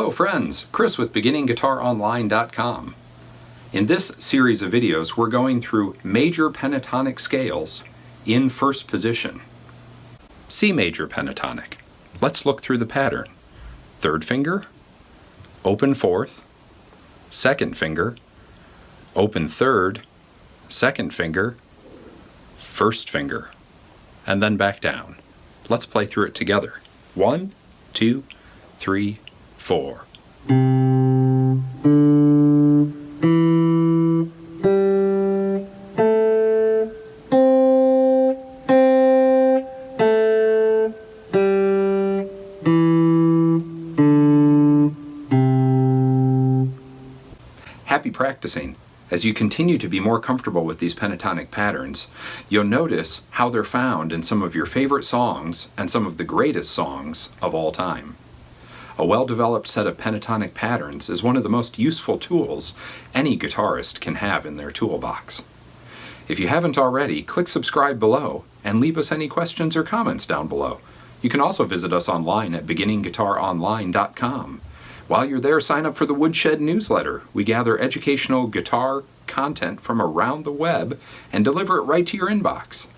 Hello friends, Chris with BeginningGuitarOnline.com. In this series of videos we're going through major pentatonic scales in first position. C major pentatonic. Let's look through the pattern. Third finger, open fourth, second finger, open third, second finger, first finger, and then back down. Let's play through it together. 1, 2, 3, 4. Happy practicing. As you continue to be more comfortable with these pentatonic patterns, you'll notice how they're found in some of your favorite songs and some of the greatest songs of all time. A well-developed set of pentatonic patterns is one of the most useful tools any guitarist can have in their toolbox. If you haven't already, click subscribe below and leave us any questions or comments down below. You can also visit us online at BeginningGuitarOnline.com. While you're there, sign up for the Woodshed newsletter. We gather educational guitar content from around the web and deliver it right to your inbox.